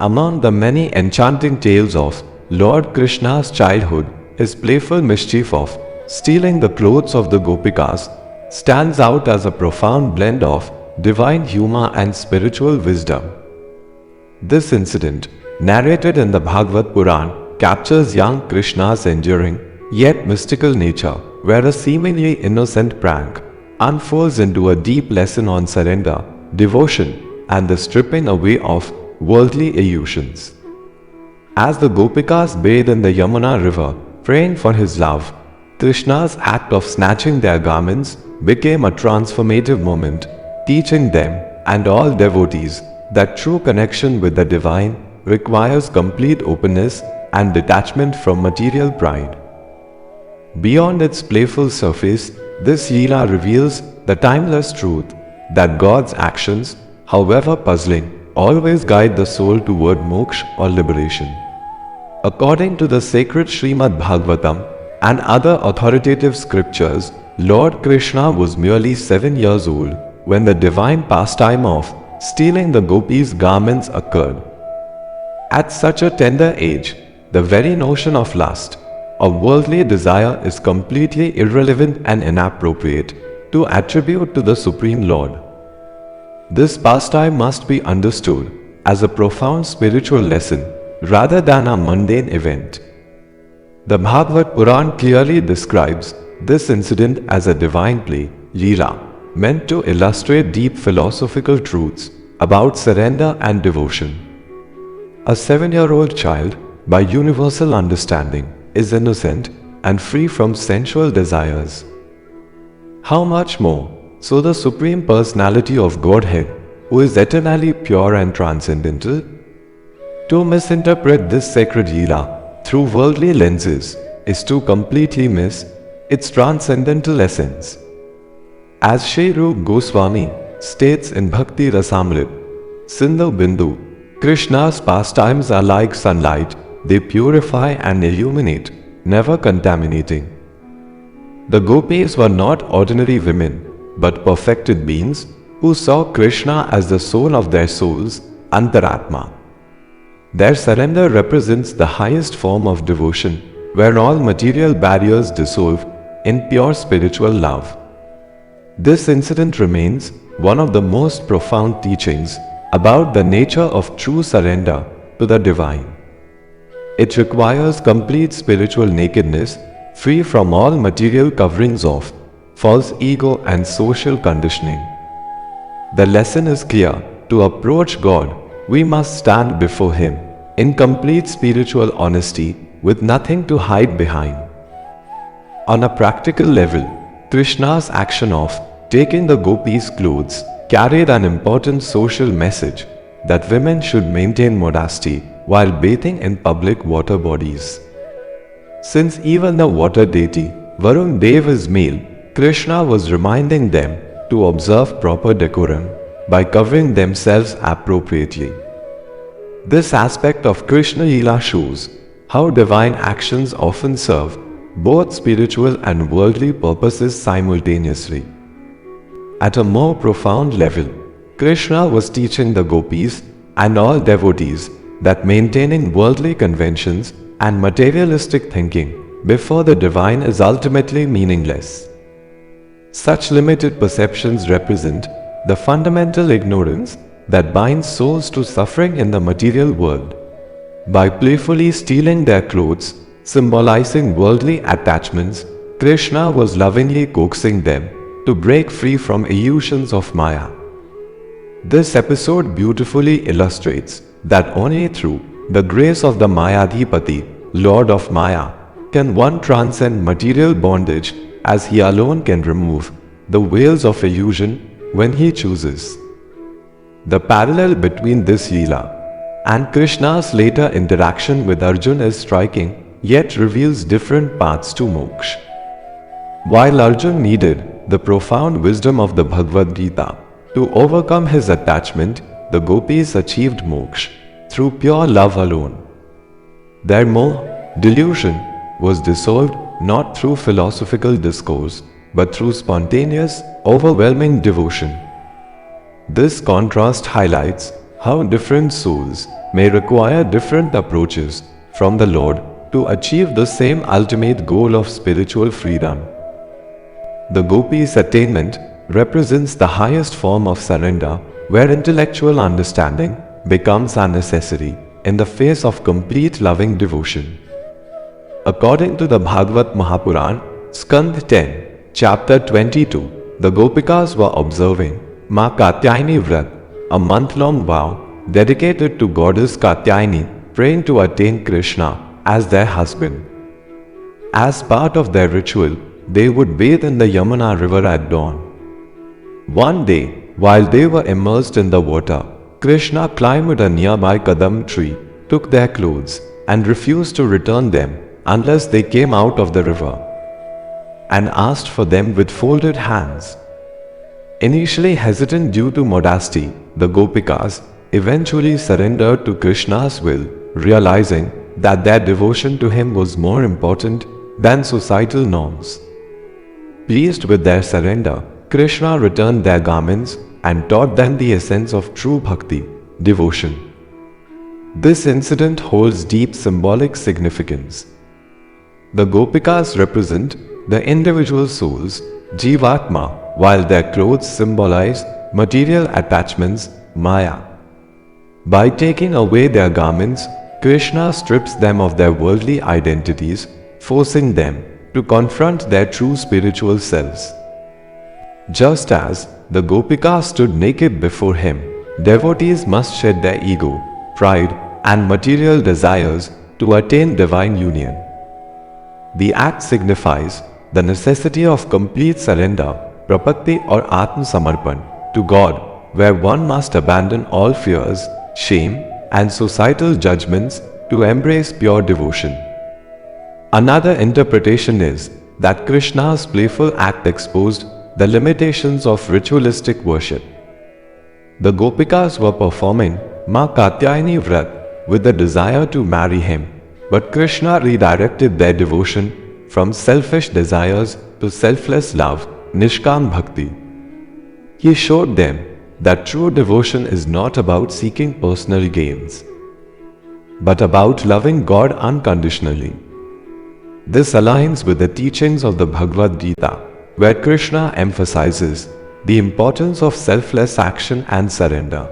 Among the many enchanting tales of Lord Krishna's childhood, his playful mischief of stealing the clothes of the Gopikas stands out as a profound blend of divine humor and spiritual wisdom. This incident, narrated in the Bhagavad Puran, captures young Krishna's enduring yet mystical nature, where a seemingly innocent prank unfolds into a deep lesson on surrender, devotion, and the stripping away of worldly illusions. As the Gopikas bathe in the Yamuna river, praying for his love, Krishna's act of snatching their garments became a transformative moment, teaching them and all devotees that true connection with the divine requires complete openness and detachment from material pride. Beyond its playful surface, this leela reveals the timeless truth that God's actions, however puzzling, always guide the soul toward moksha or liberation. According to the sacred Srimad Bhagavatam and other authoritative scriptures, Lord Krishna was merely 7 years old when the divine pastime of stealing the gopis' garments occurred. At such a tender age, the very notion of lust, of worldly desire, is completely irrelevant and inappropriate to attribute to the Supreme Lord. This pastime must be understood as a profound spiritual lesson rather than a mundane event. The Bhagavad Puran clearly describes this incident as a divine play, leela, meant to illustrate deep philosophical truths about surrender and devotion. A 7-year-old child, by universal understanding, is innocent and free from sensual desires. How much more so the Supreme Personality of Godhead, who is eternally pure and transcendental? To misinterpret this sacred leela through worldly lenses is to completely miss its transcendental essence. As Shri Rupa Goswami states in Bhakti Rasamrit, Sindhu Bindu, Krishna's pastimes are like sunlight, they purify and illuminate, never contaminating. The gopis were not ordinary women, but perfected beings who saw Krishna as the soul of their souls, Antaratma. Their surrender represents the highest form of devotion, where all material barriers dissolve in pure spiritual love. This incident remains one of the most profound teachings about the nature of true surrender to the divine. It requires complete spiritual nakedness, free from all material coverings of false ego and social conditioning. The lesson is clear: to approach God, we must stand before Him in complete spiritual honesty with nothing to hide behind. On a practical level, Krishna's action of taking the gopis' clothes carried an important social message that women should maintain modesty while bathing in public water bodies. Since even the water deity, Varun Dev, is male, Krishna was reminding them to observe proper decorum by covering themselves appropriately. This aspect of Krishna Leela shows how divine actions often serve both spiritual and worldly purposes simultaneously. At a more profound level, Krishna was teaching the gopis and all devotees that maintaining worldly conventions and materialistic thinking before the divine is ultimately meaningless. Such limited perceptions represent the fundamental ignorance that binds souls to suffering in the material world. By playfully stealing their clothes, symbolizing worldly attachments, Krishna was lovingly coaxing them to break free from illusions of Maya. This episode beautifully illustrates that only through the grace of the Mayadhipati, Lord of Maya, can one transcend material bondage, as he alone can remove the veils of illusion when he chooses. The parallel between this leela and Krishna's later interaction with Arjuna is striking, yet reveals different paths to moksha. While Arjuna needed the profound wisdom of the Bhagavad Gita to overcome his attachment, the gopis achieved moksha through pure love alone. Their moha, delusion, was dissolved not through philosophical discourse, but through spontaneous, overwhelming devotion. This contrast highlights how different souls may require different approaches from the Lord to achieve the same ultimate goal of spiritual freedom. The Gopis' attainment represents the highest form of surrender, where intellectual understanding becomes a necessity in the face of complete loving devotion. According to the Bhagavad Mahabharata, Skand 10, Chapter 22, the Gopikas were observing Ma Katyayani Vrat, a month-long vow dedicated to goddess Katyayani, praying to attain Krishna as their husband. As part of their ritual, they would bathe in the Yamuna river at dawn. One day, while they were immersed in the water, Krishna climbed a nearby kadam tree, took their clothes, and refused to return them unless they came out of the river, and asked for them with folded hands. Initially hesitant due to modesty, the Gopikas eventually surrendered to Krishna's will, realizing that their devotion to him was more important than societal norms. Pleased with their surrender, Krishna returned their garments and taught them the essence of true bhakti, devotion. This incident holds deep symbolic significance. The Gopikas represent the individual souls, Jivatma, while their clothes symbolize material attachments, Maya. By taking away their garments, Krishna strips them of their worldly identities, forcing them to confront their true spiritual selves. Just as the Gopikas stood naked before him, devotees must shed their ego, pride, and material desires to attain divine union. The act signifies the necessity of complete surrender, prapatti or atma-samarpan, to God, where one must abandon all fears, shame, and societal judgments to embrace pure devotion. Another interpretation is that Krishna's playful act exposed the limitations of ritualistic worship. The Gopikas were performing Ma Katyayani Vrat with the desire to marry him, but Krishna redirected their devotion from selfish desires to selfless love, Nishkam Bhakti. He showed them that true devotion is not about seeking personal gains, but about loving God unconditionally. This aligns with the teachings of the Bhagavad Gita, where Krishna emphasizes the importance of selfless action and surrender.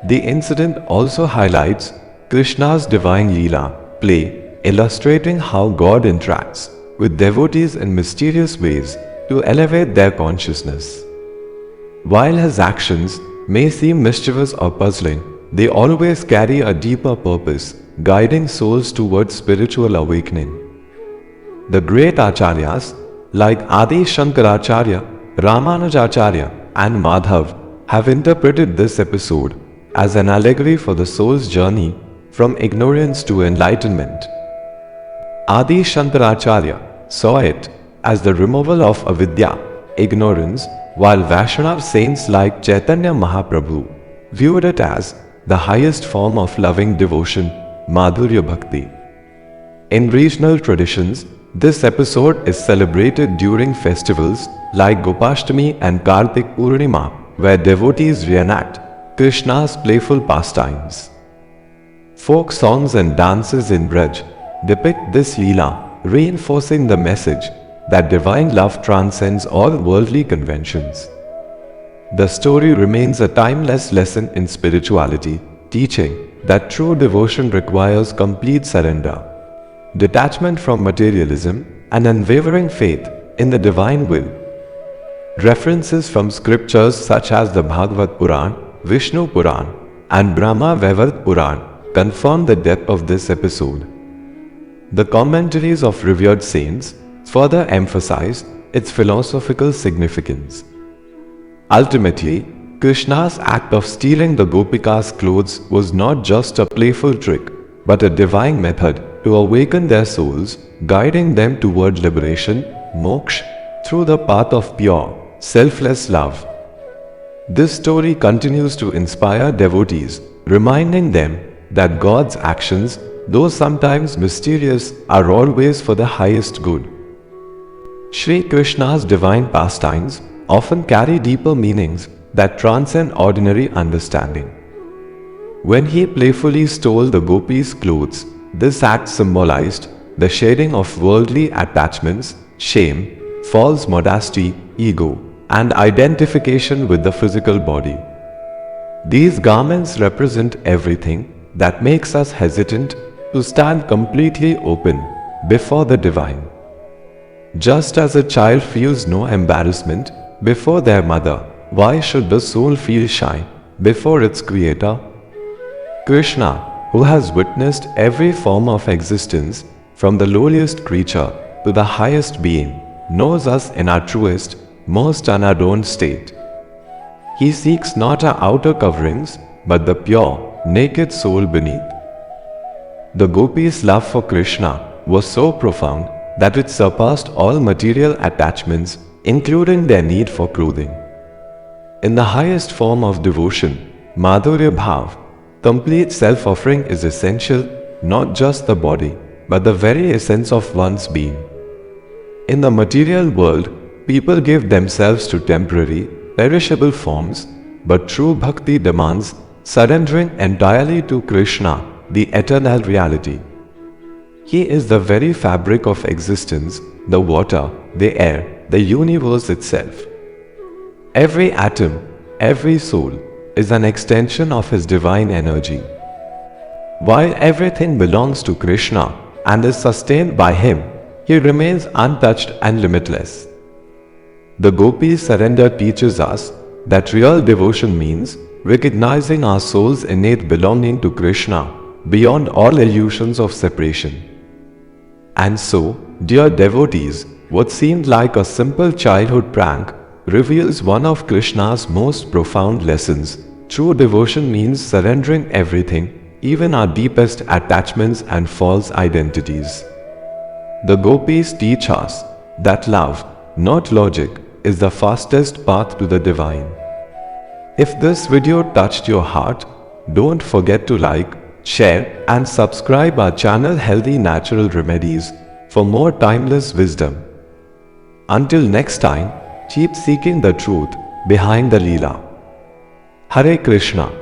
The incident also highlights Krishna's divine leela, play, illustrating how God interacts with devotees in mysterious ways to elevate their consciousness. While his actions may seem mischievous or puzzling, they always carry a deeper purpose, guiding souls towards spiritual awakening. The great acharyas like Adi Shankaracharya, Ramanujacharya, and Madhav have interpreted this episode as an allegory for the soul's journey from ignorance to enlightenment. Adi Shankaracharya saw it as the removal of avidya, ignorance, while Vaishnav saints like Chaitanya Mahaprabhu viewed it as the highest form of loving devotion, madhurya bhakti. In regional traditions, this episode is celebrated during festivals like Gopashtami and Kartik Purnima, where devotees reenact Krishna's playful pastimes. Folk songs and dances in Braj depict this leela, reinforcing the message that divine love transcends all worldly conventions. The story remains a timeless lesson in spirituality, teaching that true devotion requires complete surrender, detachment from materialism, and unwavering faith in the divine will. References from scriptures such as the Bhagavad Puran, Vishnu Puran, and Brahma Vaivarta Puran confirm the depth of this episode. The commentaries of revered saints further emphasize its philosophical significance. Ultimately, Krishna's act of stealing the Gopikas' clothes was not just a playful trick, but a divine method to awaken their souls, guiding them toward liberation, moksha, through the path of pure, selfless love. This story continues to inspire devotees, reminding them that God's actions, though sometimes mysterious, are always for the highest good. Sri Krishna's divine pastimes often carry deeper meanings that transcend ordinary understanding. When he playfully stole the gopis' clothes, this act symbolized the shedding of worldly attachments, shame, false modesty, ego, and identification with the physical body. These garments represent everything that makes us hesitant to stand completely open before the divine. Just as a child feels no embarrassment before their mother, why should the soul feel shy before its creator? Krishna, who has witnessed every form of existence, from the lowliest creature to the highest being, knows us in our truest, most unadorned state. He seeks not our outer coverings, but the pure, naked soul beneath. The gopis' love for Krishna was so profound that it surpassed all material attachments, including their need for clothing. In the highest form of devotion, madhurya bhav, complete self-offering is essential, not just the body, but the very essence of one's being. In the material world, people give themselves to temporary, perishable forms, but true bhakti demands surrendering entirely to Krishna, the eternal reality. He is the very fabric of existence, the water, the air, the universe itself. Every atom, every soul is an extension of his divine energy. While everything belongs to Krishna and is sustained by him, he remains untouched and limitless. The Gopis' surrender teaches us that real devotion means recognizing our soul's innate belonging to Krishna beyond all illusions of separation. And so, dear devotees, what seemed like a simple childhood prank reveals one of Krishna's most profound lessons. True devotion means surrendering everything, even our deepest attachments and false identities. The Gopis teach us that love, not logic, is the fastest path to the divine. If this video touched your heart, don't forget to like, share and subscribe our channel Healthy Natural Remedies for more timeless wisdom. Until next time, keep seeking the truth behind the leela. Hare Krishna.